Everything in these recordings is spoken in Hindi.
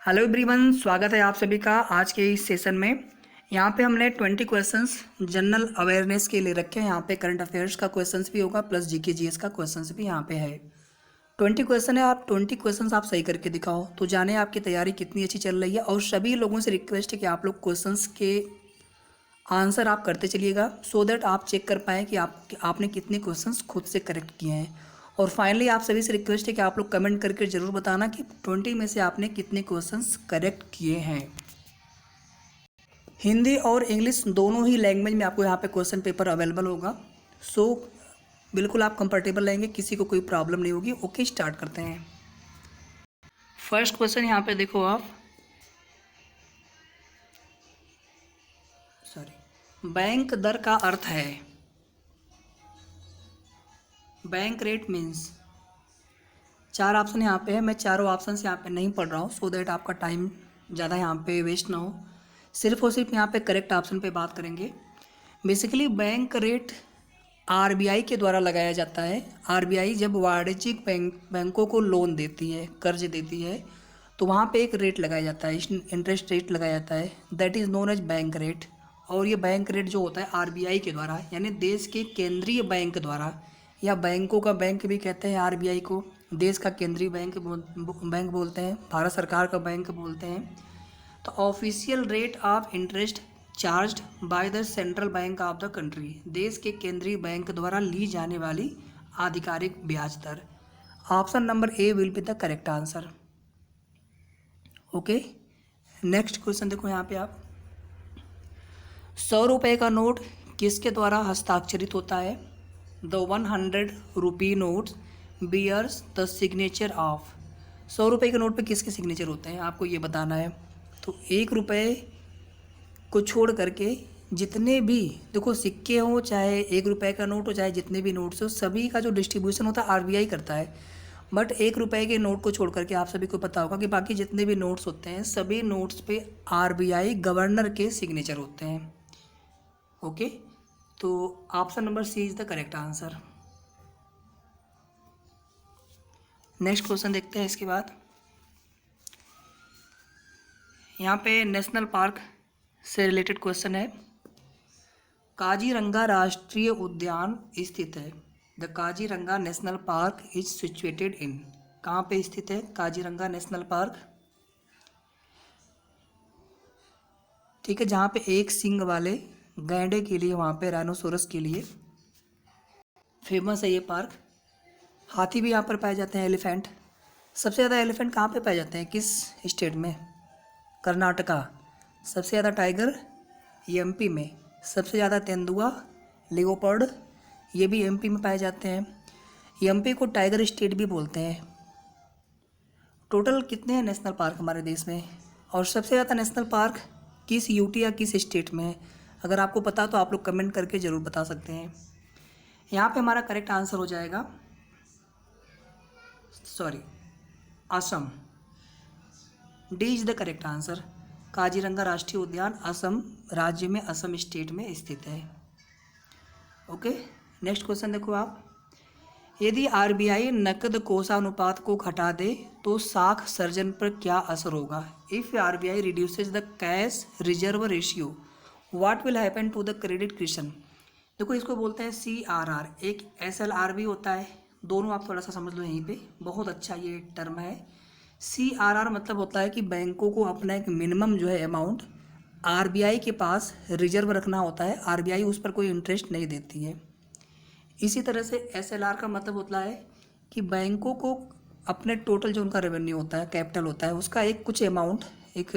हेलो एवरीवन, स्वागत है आप सभी का आज के इस सेशन में। यहाँ पे हमने 20 क्वेश्चंस जनरल अवेयरनेस के लिए रखे हैं। यहाँ पे करंट अफेयर्स का क्वेश्चंस भी होगा प्लस जीके जीएस का क्वेश्चंस भी यहाँ पे है। 20 क्वेश्चन है, आप 20 क्वेश्चंस आप सही करके दिखाओ तो जाने आपकी तैयारी कितनी अच्छी चल रही है। और सभी लोगों से रिक्वेस्ट है कि आप लोग क्वेश्चंस के आंसर आप करते चलिएगा सो दैट आप चेक कर पाएँ कि आपने कितने क्वेश्चंस खुद से करेक्ट किए हैं। और फाइनली आप सभी से रिक्वेस्ट है कि आप लोग कमेंट करके ज़रूर बताना कि 20 में से आपने कितने क्वेश्चंस करेक्ट किए हैं। हिंदी और इंग्लिश दोनों ही लैंग्वेज में आपको यहाँ पे क्वेश्चन पेपर अवेलेबल होगा। सो बिल्कुल आप कंफर्टेबल रहेंगे, किसी को कोई प्रॉब्लम नहीं होगी। ओके, स्टार्ट करते हैं। फर्स्ट क्वेश्चन यहाँ पे देखो आप, बैंक दर का अर्थ है, बैंक रेट मीन्स। चार ऑप्शन यहाँ पे है, मैं चारों ऑप्शन यहाँ पे नहीं पढ़ रहा हूँ सो दैट आपका टाइम ज़्यादा यहाँ पे वेस्ट ना हो। सिर्फ और सिर्फ यहाँ पे करेक्ट ऑप्शन पे बात करेंगे। बेसिकली बैंक रेट आरबीआई के द्वारा लगाया जाता है। आरबीआई जब वाणिज्यिक बैंकों को लोन देती है, कर्ज देती है, तो वहाँ पे एक रेट लगाया जाता है, इंटरेस्ट रेट लगाया जाता है, that is known as bank rate. और ये बैंक रेट जो होता है आरबीआई के द्वारा, यानी देश के केंद्रीय बैंक द्वारा, या बैंकों का बैंक भी कहते हैं आरबीआई को, देश का केंद्रीय बैंक बोलते हैं, भारत सरकार का बैंक बोलते हैं। तो official rate of interest charged by the central bank of the country, देश के केंद्रीय बैंक द्वारा ली जाने वाली आधिकारिक ब्याज दर। Option number A will be the correct answer. Okay, next question देखो यहाँ पे आप, 100 रुपये का नोट किसके द्वारा हस्ताक्षरित होता है? The 100 rupee note bears the signature of. 100 रुपये के नोट पे किसके सिग्नेचर होते हैं आपको ये बताना है। तो 1 रुपये को छोड़ करके जितने भी देखो सिक्के हों, चाहे 1 रुपये का नोट हो, चाहे जितने भी नोट्स हो, सभी का जो डिस्ट्रीब्यूशन होता है आरबीआई करता है। बट 1 रुपये के नोट को छोड़ करके आप सभी को पता होगा कि बाकी जितने भी नोट्स होते हैं सभी नोट्स पे आरबीआई गवर्नर के सिग्नेचर होते हैं। ओके, तो option number C is the correct answer. Next question देखते हैं इसके बाद। यहाँ पे नेशनल पार्क से रिलेटेड क्वेश्चन है। काजीरंगा राष्ट्रीय उद्यान स्थित है। The Kaziranga national park is situated in, कहाँ पे स्थित है काजीरंगा नेशनल पार्क? ठीक है, जहाँ पे एक सींग वाले गैंडे के लिए, वहाँ पे राइनोसोरस के लिए फेमस है ये पार्क। हाथी भी यहाँ पर पाए जाते हैं, एलिफेंट। सबसे ज़्यादा एलिफेंट कहाँ पे पाए जाते हैं, किस स्टेट में? कर्नाटका। सबसे ज़्यादा टाइगर एमपी में। सबसे ज़्यादा तेंदुआ, लियोपर्ड, ये भी एमपी में पाए जाते हैं। एमपी को टाइगर स्टेट भी बोलते हैं। टोटल कितने हैं नेशनल पार्क हमारे देश में, और सबसे ज़्यादा नेशनल पार्क किस यूटी या किस स्टेट में है? अगर आपको पता तो आप लोग कमेंट करके ज़रूर बता सकते हैं। यहाँ पे हमारा करेक्ट आंसर हो जाएगा, Assam. D is the correct answer. Kaziranga राष्ट्रीय उद्यान असम राज्य में, असम स्टेट में स्थित है। ओके, नेक्स्ट क्वेश्चन देखो आप। यदि आरबीआई नकद कोषानुपात को घटा दे तो साख सर्जन पर क्या असर होगा? If RBI reduces the cash reserve ratio what will happen to the credit creation? देखो इसको बोलते हैं CRR, एक SLR भी होता है, दोनों आप थोड़ा सा समझ लो यहीं पे, बहुत अच्छा ये टर्म है। CRR मतलब होता है कि बैंकों को अपना एक मिनिमम जो है अमाउंट आरबीआई के पास रिजर्व रखना होता है, आरबीआई उस पर कोई इंटरेस्ट नहीं देती है। इसी तरह से SLR का मतलब होता है कि बैंकों को अपने टोटल जो उनका रेवेन्यू होता है, कैपिटल होता है, उसका एक कुछ अमाउंट, एक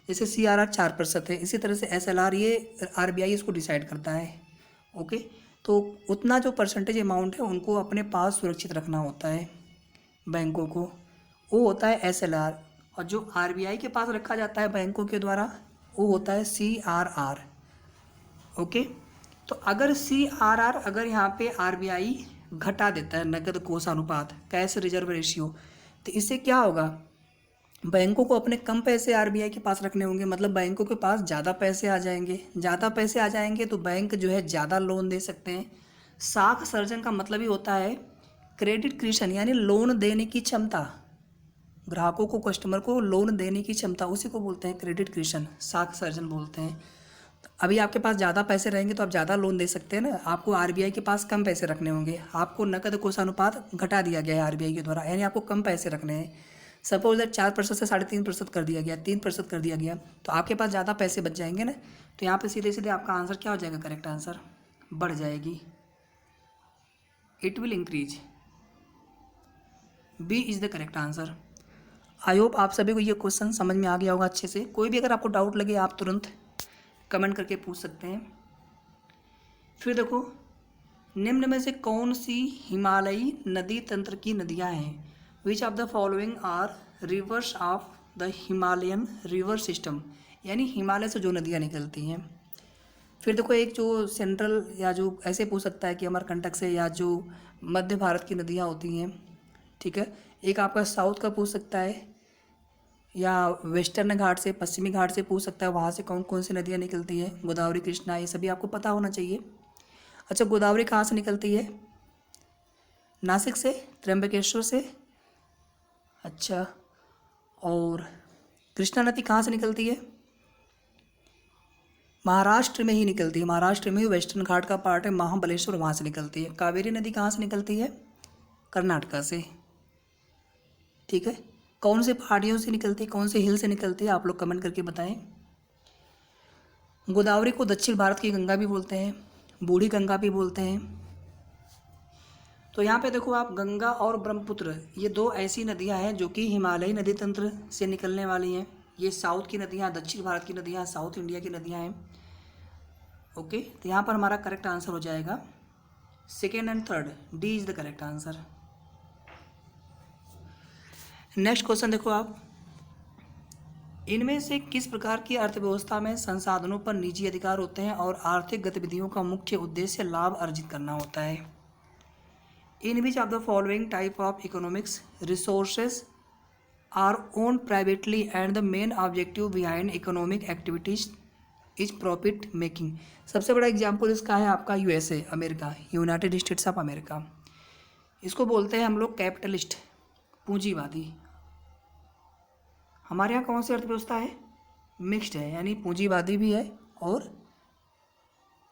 जैसे CRR 4% है, इसी तरह से SLR ये आरबीआई इसको डिसाइड करता है। ओके, तो उतना जो परसेंटेज अमाउंट है उनको अपने पास सुरक्षित रखना होता है बैंकों को, वो होता है SLR। और जो आरबीआई के पास रखा जाता है बैंकों के द्वारा वो होता है CRR। ओके, तो अगर CRR, अगर यहाँ पे आरबीआई घटा देता है नकद कोषानुपात, कैश रिजर्व रेशियो, तो इससे क्या होगा? बैंकों को अपने कम पैसे आरबीआई के पास रखने होंगे, मतलब बैंकों के पास ज़्यादा पैसे आ जाएंगे। ज़्यादा पैसे आ जाएंगे तो बैंक जो है ज़्यादा लोन दे सकते हैं। साख सर्जन का मतलब ही होता है क्रेडिट क्रिशन, यानी लोन देने की क्षमता। ग्राहकों को, कस्टमर को लोन देने की क्षमता, उसी को बोलते हैं क्रेडिट क्रिएशन, साख सर्जन बोलते हैं। तो अभी आपके पास ज़्यादा पैसे रहेंगे तो आप ज़्यादा लोन दे सकते हैं ना। आपको आरबीआई के पास कम पैसे रखने होंगे, आपको नकद कोषानुपात घटा दिया गया है आरबीआई के द्वारा, यानी आपको कम पैसे रखने हैं। सपोज दैट 4% से 3.5% कर दिया गया, 3% कर दिया गया, तो आपके पास ज़्यादा पैसे बच जाएंगे ना। तो यहाँ पे सीधे सीधे आपका आंसर क्या हो जाएगा, करेक्ट आंसर बढ़ जाएगी, it will increase. B is the correct answer. I hope आप सभी को ये क्वेश्चन समझ में आ गया होगा अच्छे से। कोई भी अगर आपको डाउट लगे आप तुरंत कमेंट करके पूछ सकते हैं। फिर देखो, निम्न में से कौन सी हिमालयी नदी तंत्र की नदियां हैं? Which of the following are rivers of the Himalayan river system, यानी हिमालय से जो नदियां निकलती हैं। फिर देखो, एक जो सेंट्रल या जो ऐसे पूछ सकता है कि अमरकंटक से, या जो मध्य भारत की नदियां होती हैं, ठीक है। एक आपका साउथ का पूछ सकता है, या वेस्टर्न घाट से, पश्चिमी घाट से पूछ सकता है, वहाँ से कौन कौन सी नदियाँ निकलती है, गोदावरी, कृष्णा, ये सभी आपको पता होना चाहिए। अच्छा, गोदावरी कहाँ से निकलती है? नासिक से, त्र्यंबकेश्वर से। अच्छा, और कृष्णा नदी कहाँ से निकलती है? महाराष्ट्र में ही निकलती है, महाराष्ट्र में ही वेस्टर्न घाट का पार्ट है महाबलेश्वर, वहाँ से निकलती है। कावेरी नदी कहाँ से निकलती है? कर्नाटका से, ठीक है। कौन से पहाड़ियों से निकलती है, कौन से हिल से निकलती है, आप लोग कमेंट करके बताएं। गोदावरी को दक्षिण भारत की गंगा भी बोलते हैं, बूढ़ी गंगा भी बोलते हैं। तो यहाँ पे देखो आप, गंगा और ब्रह्मपुत्र, ये दो ऐसी नदियाँ हैं जो कि हिमालयी नदी तंत्र से निकलने वाली हैं। ये साउथ की नदियाँ, दक्षिण भारत की नदियाँ, साउथ इंडिया की नदियाँ हैं। ओके, तो यहाँ पर हमारा करेक्ट आंसर हो जाएगा second and third, D is the correct answer. Next question देखो आप, इनमें से किस प्रकार की अर्थव्यवस्था में संसाधनों पर निजी अधिकार होते हैं और आर्थिक गतिविधियों का मुख्य उद्देश्य लाभ अर्जित करना होता है? In which of the following type of economics resources are own privately and the main objective behind economic activities is profit making? सबसे बड़ा एग्जाम्पल इसका है आपका USA, America, United States of America. इसको बोलते हैं हम लोग कैपिटलिस्ट, पूंजीवादी। हमारे यहाँ कौन सी अर्थव्यवस्था है? मिक्स्ड है, यानी पूंजीवादी भी है और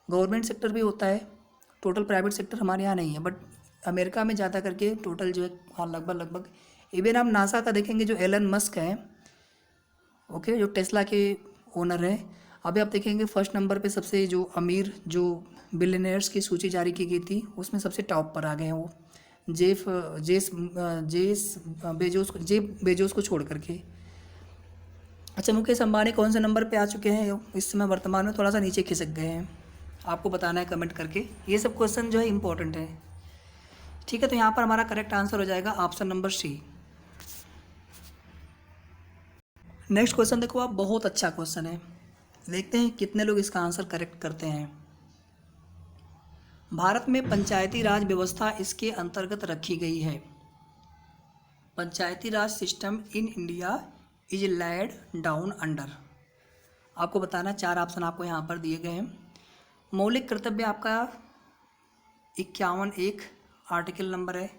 गवर्नमेंट सेक्टर भी होता है। टोटल प्राइवेट सेक्टर हमारे यहाँ नहीं है, बट अमेरिका में ज़्यादा करके टोटल जो है, हाँ, लगभग। इवन आप नासा का देखेंगे, जो एलन मस्क हैं, ओके, जो टेस्ला के ओनर हैं, अभी आप देखेंगे फर्स्ट नंबर पे सबसे जो अमीर, जो बिलियनर्स की सूची जारी की गई थी, उसमें सबसे टॉप पर आ गए हैं वो, जेफ बेजोस को छोड़ करके। अच्छा, मुकेश अंबानी कौन से नंबर पे आ चुके हैं इस समय वर्तमान में? थोड़ा सा नीचे खिसक गए हैं, आपको बताना है कमेंट करके। ये सब क्वेश्चन जो है इंपॉर्टेंट है, ठीक है। तो यहाँ पर हमारा करेक्ट आंसर हो जाएगा option number C. Next question देखो आप, बहुत अच्छा क्वेश्चन है, देखते हैं कितने लोग इसका आंसर करेक्ट करते हैं। भारत में पंचायती राज व्यवस्था इसके अंतर्गत रखी गई है। Panchayati Raj system in India is laid down under, आपको बताना, 4 ऑप्शन आपको यहाँ पर दिए गए हैं। मौलिक कर्तव्य आपका 51 आर्टिकल नंबर है।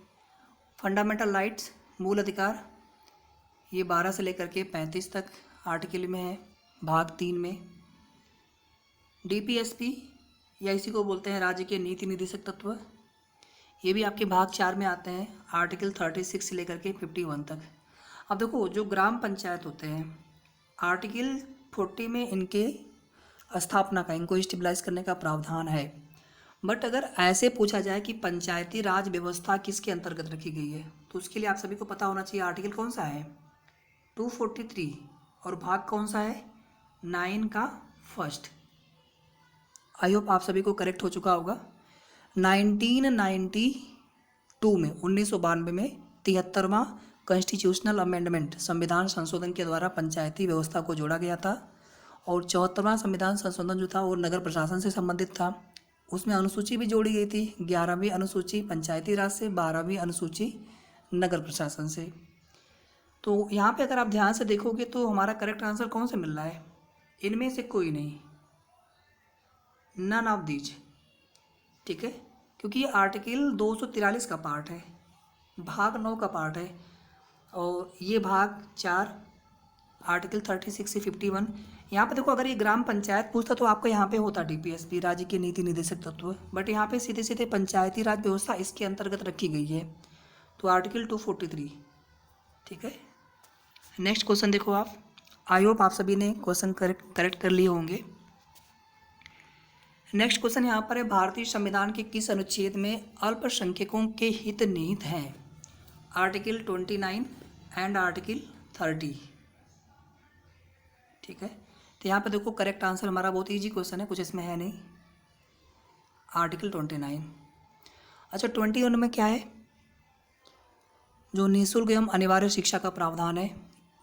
फंडामेंटल राइट्स, मूल अधिकार, ये 12 से लेकर के 35 तक आर्टिकल में है, भाग 3 में। डीपीएसपी, या इसी को बोलते हैं राज्य के नीति निर्देशक तत्व, ये भी आपके भाग 4 में आते हैं, आर्टिकल 36 से लेकर के 51 तक। अब देखो, जो ग्राम पंचायत होते हैं, आर्टिकल 40 में इनके स्थापना का, इनको स्टेबलाइज करने का प्रावधान है। बट अगर ऐसे पूछा जाए कि पंचायती राज व्यवस्था किसके अंतर्गत रखी गई है, तो उसके लिए आप सभी को पता होना चाहिए आर्टिकल कौन सा है, 243, और भाग कौन सा है, 9 का फर्स्ट। आई होप आप सभी को करेक्ट हो चुका होगा। 1992 में, 1992 में 73वां कॉन्स्टिट्यूशनल अमेंडमेंट, संविधान संशोधन के द्वारा पंचायती व्यवस्था को जोड़ा गया था। और 74वां संविधान संशोधन जो था वो नगर प्रशासन से संबंधित था। उसमें अनुसूची भी जोड़ी गई थी, 11वीं अनुसूची पंचायती राज से, 12वीं अनुसूची नगर प्रशासन से। तो यहाँ पे अगर आप ध्यान से देखोगे तो हमारा करेक्ट आंसर कौन से मिल रहा है? इनमें से कोई नहीं, नन ऑफ दीज, ठीक है, क्योंकि ये आर्टिकल 243 का पार्ट है, भाग 9 का पार्ट है। और ये भाग 4 आर्टिकल 36 से 51। यहाँ पे देखो, अगर ये ग्राम पंचायत पूछता तो आपको यहाँ पे होता डीपीएसपी, राज्य के नीति निर्देशक तत्व, बट यहाँ पे सीधे सीधे पंचायती राज व्यवस्था इसके अंतर्गत रखी गई है, तो आर्टिकल 243। ठीक है, नेक्स्ट क्वेश्चन देखो आप। आई होप आप सभी ने क्वेश्चन करेक्ट कर लिए होंगे। नेक्स्ट क्वेश्चन यहाँ पर है, भारतीय संविधान के किस अनुच्छेद में अल्पसंख्यकों के हित निहित हैं? Article 29 and article 30। ठीक है, तो यहाँ पे देखो करेक्ट आंसर हमारा बहुत इजी क्वेश्चन है, कुछ इसमें है नहीं, आर्टिकल 29। अच्छा, 21 में क्या है? जो निःशुल्क एवं अनिवार्य शिक्षा का प्रावधान है,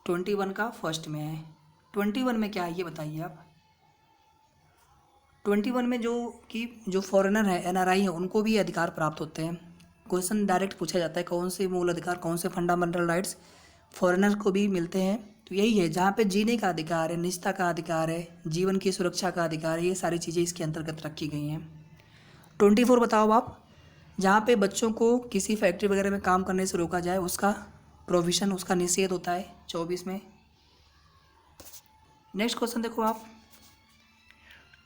21 का फर्स्ट में है। 21 में क्या है ये बताइए आप। 21 में जो फॉरेनर है, एनआरआई है, उनको भी अधिकार प्राप्त होते हैं। क्वेश्चन डायरेक्ट पूछा जाता है, कौन से मूल अधिकार, कौन से फंडामेंटल राइट्स फॉरेनर को भी मिलते हैं? तो यही है, जहाँ पे जीने का अधिकार है, निजता का अधिकार है, जीवन की सुरक्षा का अधिकार है, ये सारी चीज़ें इसके अंतर्गत रखी गई हैं। 24 बताओ आप, जहाँ पे बच्चों को किसी फैक्ट्री वगैरह में काम करने से रोका जाए, उसका प्रोविज़न, उसका निषेध होता है 24 में। नेक्स्ट क्वेश्चन देखो आप,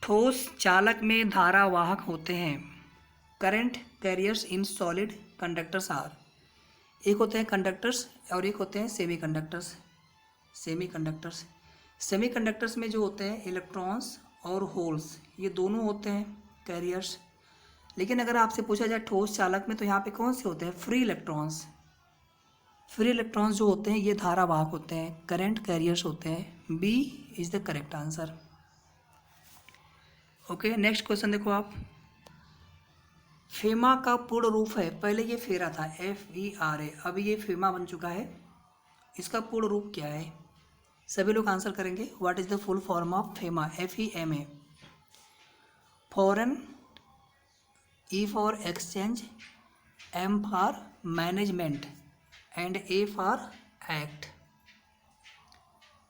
ठोस चालक में धारावाहक होते हैं। Current carriers in solid conductors are, एक होते हैं कंडक्टर्स और एक होते हैं सेमी कंडक्टर्स। सेमी कंडक्टर्स में जो होते हैं इलेक्ट्रॉन्स और होल्स, ये दोनों होते हैं कैरियर्स। लेकिन अगर आपसे पूछा जाए ठोस चालक में, तो यहाँ पे कौन से होते हैं? फ्री इलेक्ट्रॉन्स जो होते हैं ये धारावाहक होते हैं, करंट कैरियर्स होते हैं। B is the correct answer. Okay, next question देखो आप, फेमा का पूर्ण रूप है, पहले ये फेरा था FERA, अभी ये फेमा बन चुका है, इसका पूर्ण रूप क्या है? सभी लोग आंसर करेंगे। What is the full form of FEMA? FEMA, foreign, E for exchange, M for management and A for act.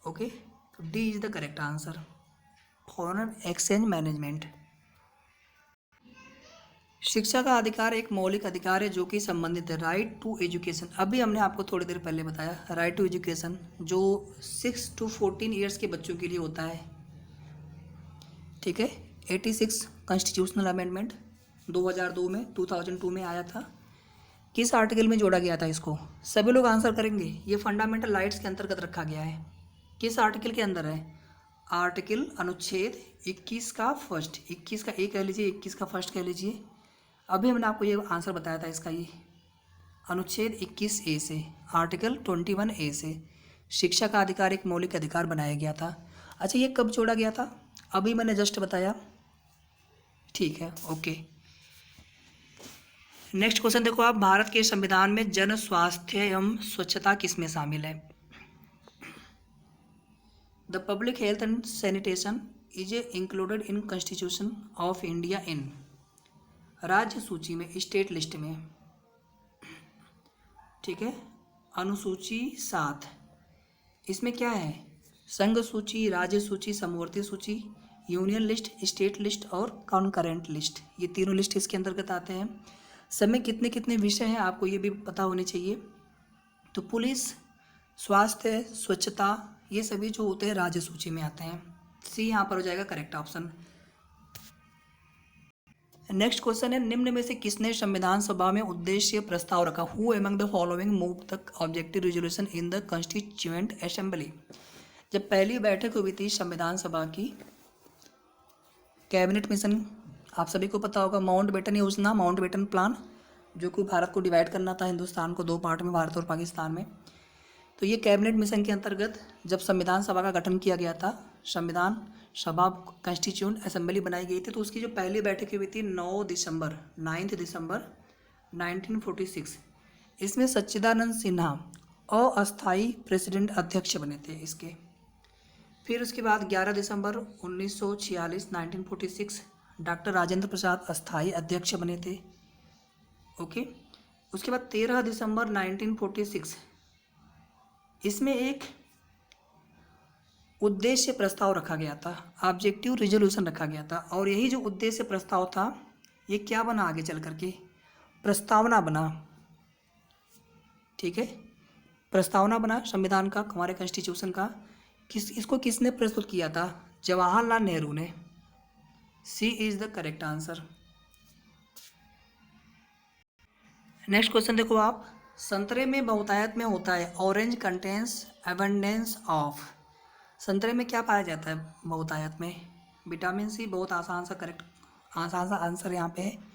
Okay, D is the correct answer, foreign exchange management. शिक्षा का अधिकार एक मौलिक अधिकार है जो कि संबंधित है राइट टू एजुकेशन। अभी हमने आपको थोड़ी देर पहले बताया, राइट टू एजुकेशन जो 6 to 14 ईयर्स के बच्चों के लिए होता है। ठीक है, 86 कॉन्स्टिट्यूशनल अमेंडमेंट 2002 में आया था। किस आर्टिकल में जोड़ा गया था इसको? सभी लोग आंसर करेंगे। ये फंडामेंटल राइट्स के अंतर्गत रखा गया है। किस आर्टिकल के अंदर है? आर्टिकल अनुच्छेद 21 का फर्स्ट, 21 का ए कह लीजिए, 21 का फर्स्ट कह लीजिए। अभी हमने आपको ये आंसर बताया था इसका, ये अनुच्छेद 21A से, आर्टिकल 21A से शिक्षा का अधिकार एक मौलिक अधिकार बनाया गया था। अच्छा, ये कब जोड़ा गया था? अभी मैंने जस्ट बताया। ठीक है, ओके। नेक्स्ट क्वेश्चन देखो आप, भारत के संविधान में जन स्वास्थ्य एवं स्वच्छता किस में शामिल है? The public health and sanitation is included in constitution of India in, राज्य सूची में, स्टेट लिस्ट में। ठीक है, अनुसूची 7, इसमें क्या है? संघ सूची, राज्य सूची, समवर्ती सूची, यूनियन लिस्ट, स्टेट लिस्ट और कॉन्करेंट लिस्ट, ये तीनों लिस्ट इसके अंतर्गत आते हैं। सब में कितने कितने विषय हैं आपको ये भी पता होने चाहिए। तो पुलिस, स्वास्थ्य, स्वच्छता, ये सभी जो होते हैं राज्य सूची में आते हैं। सी यहाँ पर हो जाएगा करेक्ट ऑप्शन। नेक्स्ट क्वेश्चन है, निम्न में से किसने संविधान सभा में उद्देश्य प्रस्ताव रखा? Who among the following move the objective resolution in the constituent assembly? जब पहली बैठक हुई थी संविधान सभा की, कैबिनेट मिशन आप सभी को पता होगा, माउंटबेटन योजना, माउंटबेटन प्लान, जो कि भारत को डिवाइड करना था, हिंदुस्तान को 2 पार्ट में, भारत और पाकिस्तान में। तो ये कैबिनेट मिशन के अंतर्गत जब संविधान सभा का गठन किया गया था, संविधान सभा कॉन्स्टिट्यूएंट असेंबली बनाई गई थी, तो उसकी जो पहली बैठक हुई थी 9 दिसंबर 1946, इसमें सच्चिदानंद सिन्हा अस्थायी प्रेसिडेंट अध्यक्ष बने थे इसके। फिर उसके बाद 11 दिसंबर 1946 डॉक्टर राजेंद्र प्रसाद अस्थायी अध्यक्ष बने थे। ओके, उसके बाद 13 दिसंबर 1946 इसमें एक उद्देश्य प्रस्ताव रखा गया था, ऑब्जेक्टिव रिजोल्यूशन रखा गया था, और यही जो उद्देश्य प्रस्ताव था ये क्या बना आगे चल करके? प्रस्तावना बना। ठीक है, प्रस्तावना बना संविधान का, हमारे कॉन्स्टिट्यूशन का, इसको किसने प्रस्तुत किया था? जवाहरलाल नेहरू ने। C is the correct answer. Next question देखो आप, संतरे में बहुतायत में होता है, ऑरेंज कंटेन्स एबंडेंस ऑफ। संतरे में क्या पाया जाता है बहुतायत में? Vitamin C. बहुत आसान सा करेक्ट आसान सा आंसर यहाँ पे है।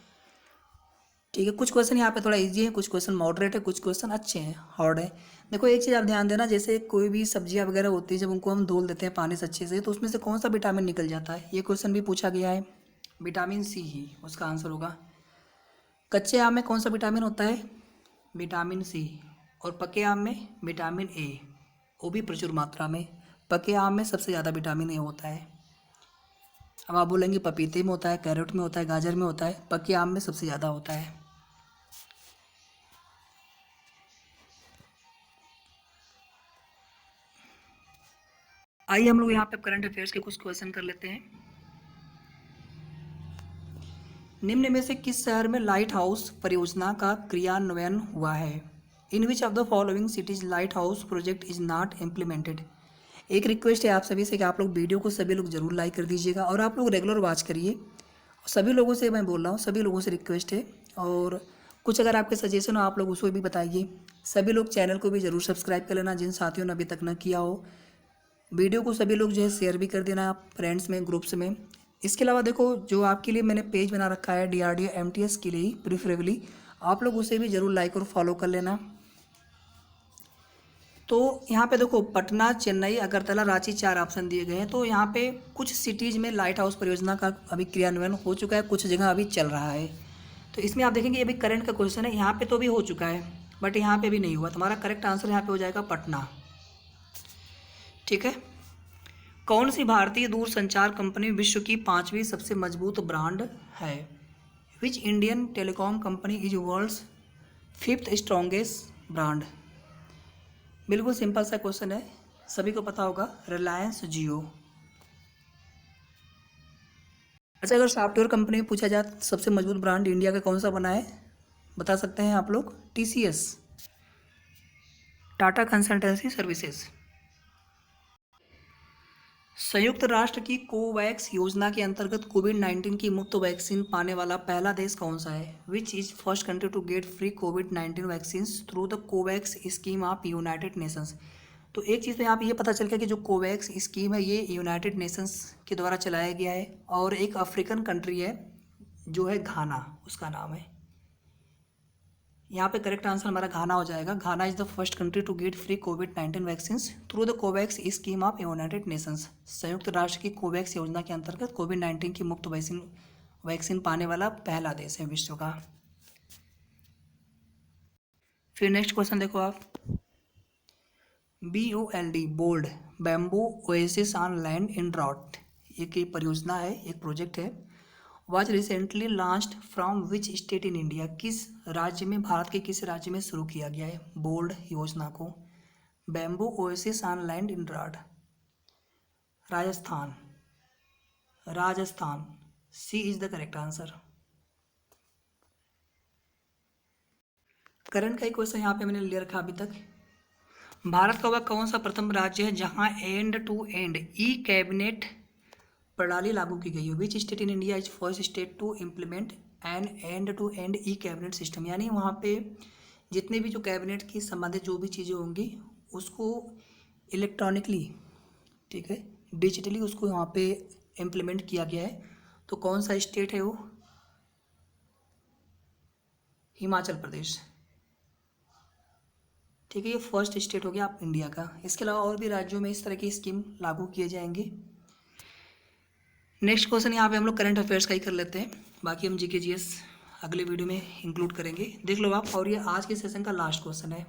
ठीक है, कुछ क्वेश्चन यहाँ पे थोड़ा इजी है, कुछ क्वेश्चन मॉडरेट है, कुछ क्वेश्चन अच्छे हैं, हार्ड है। देखो एक चीज़ आप ध्यान देना, जैसे कोई भी सब्जियाँ वगैरह होती है, जब उनको हम धुल देते हैं पानी से अच्छे से, तो उसमें से कौन सा विटामिन निकल जाता है? ये क्वेश्चन भी पूछा गया है। विटामिन सी ही उसका आंसर होगा। कच्चे आम में कौन सा विटामिन होता है? Vitamin C. और पके आम में विटामिन ए, वो भी प्रचुर मात्रा में। पके आम में सबसे ज़्यादा विटामिन ए होता है। अब आप बोलेंगे पपीते में होता है, कैरेट में होता है, गाजर में होता है, पके आम में सबसे ज़्यादा होता है। आइए हम लोग यहाँ पे करंट अफेयर्स के कुछ क्वेश्चन कर लेते हैं। निम्न में से किस शहर में लाइट हाउस परियोजना का क्रियान्वयन हुआ है? In which of the following cities light house project is not implemented. एक रिक्वेस्ट है आप सभी से कि आप लोग वीडियो को सभी लोग जरूर लाइक कर दीजिएगा और आप लोग रेगुलर वॉच करिए। सभी लोगों से मैं बोल रहा हूँ, सभी लोगों से रिक्वेस्ट है। और कुछ अगर आपके सजेशन हो आप लोग उसको भी बताइए। सभी लोग चैनल को भी ज़रूर सब्सक्राइब कर लेना जिन साथियों ने अभी तक न किया हो। वीडियो को सभी लोग जो है शेयर भी कर देना आप फ्रेंड्स में, ग्रुप्स में। इसके अलावा देखो जो आपके लिए मैंने पेज बना रखा है DRDO MTS के लिए प्रिफरेबली, आप लोग उसे भी ज़रूर लाइक और फॉलो कर लेना। तो यहाँ पे देखो पटना, चेन्नई, अगरतला, रांची 4 ऑप्शन दिए गए हैं। तो यहाँ पे कुछ सिटीज़ में लाइट हाउस परियोजना का अभी क्रियान्वयन हो चुका है, कुछ जगह अभी चल रहा है। तो इसमें आप देखेंगे ये भी करंट का क्वेश्चन है, यहाँ पे तो भी हो चुका है बट यहाँ पे भी नहीं हुआ। तुम्हारा करेक्ट आंसर यहाँ पे हो जाएगा पटना। ठीक है। कौन सी भारतीय दूरसंचार कंपनी विश्व की 5वीं सबसे मजबूत ब्रांड है? Which Indian telecom company is world's 5th strongest brand? बिल्कुल सिंपल सा क्वेश्चन है, सभी को पता होगा, रिलायंस जियो। अच्छा, अगर सॉफ्टवेयर कंपनी में पूछा जाए सबसे मजबूत ब्रांड इंडिया का कौन सा बना है, बता सकते हैं आप लोग? TCS, Tata consultancy services. संयुक्त राष्ट्र की कोवैक्स योजना के अंतर्गत कोविड-19 की मुफ्त वैक्सीन पाने वाला पहला देश कौन सा है? Which is first country to get free कोविड-19 vaccine through the COVAX scheme of United Nations. तो एक चीज़ तो यहाँ पे ये पता चल गया कि जो कोवैक्स स्कीम है ये यूनाइटेड नेशंस के द्वारा चलाया गया है। और एक अफ्रीकन कंट्री है जो है घाना, उसका नाम है। यहाँ पे करेक्ट आंसर हमारा घाना हो जाएगा। Ghana is the first country to get free कोविड-19 vaccine through the COVAX scheme of United Nations. संयुक्त राष्ट्र की कोवैक्स योजना के अंतर्गत कोविड-19 की मुफ्त वैक्सीन पाने वाला पहला देश है विश्व का। फिर नेक्स्ट क्वेश्चन देखो आप, BOLD bold bamboo oasis on land in drought, एक परियोजना है, एक प्रोजेक्ट है। Was recently launched from which state in India, किस राज्य में, भारत के किस राज्य में शुरू किया गया है बोल्ड योजना को? Bamboo oasis on land in drought, Rajasthan. Rajasthan, C is the correct answer. Current का ही क्वेश्चन यहाँ पे मैंने ले रखा अभी तक। भारत का वह कौन सा प्रथम राज्य है जहाँ end to end E cabinet प्रणाली लागू की गई है? Which state in India is first state to implement an end to end E cabinet system? यानी वहाँ पे जितने भी जो कैबिनेट की संबंधित जो भी चीज़ें होंगी उसको इलेक्ट्रॉनिकली, ठीक है, डिजिटली उसको वहाँ पे इम्प्लीमेंट किया गया है। तो कौन सा स्टेट है वो? हिमाचल प्रदेश। ठीक है, ये फर्स्ट स्टेट हो गया आप इंडिया का। इसके अलावा और भी राज्यों में इस तरह की स्कीम लागू किए जाएंगे। नेक्स्ट क्वेश्चन यहाँ पे हम लोग करंट अफेयर्स का ही कर लेते हैं, बाकी हम GK GS अगले वीडियो में इंक्लूड करेंगे, देख लो आप। और ये आज के सेशन का लास्ट क्वेश्चन है।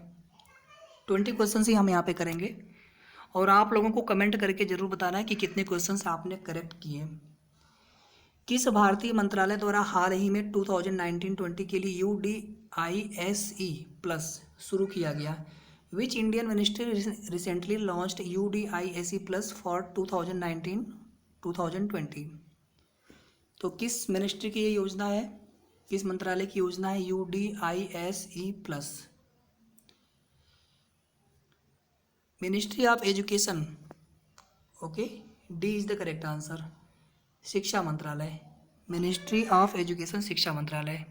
20 क्वेश्चन ही हम यहाँ पे करेंगे और आप लोगों को कमेंट करके जरूर बताना है कि कितने क्वेश्चन आपने करेक्ट किए। किस भारतीय मंत्रालय द्वारा हाल ही में 2019-20 के लिए UDISE प्लस शुरू किया गया? Which Indian ministry recently launched UDISE plus for 2019-2020? तो किस मिनिस्ट्री की ये योजना है, किस मंत्रालय की योजना है UDISE plus? Ministry of education, okay, D is the correct answer, शिक्षा मंत्रालय, मिनिस्ट्री ऑफ एजुकेशन शिक्षा मंत्रालय।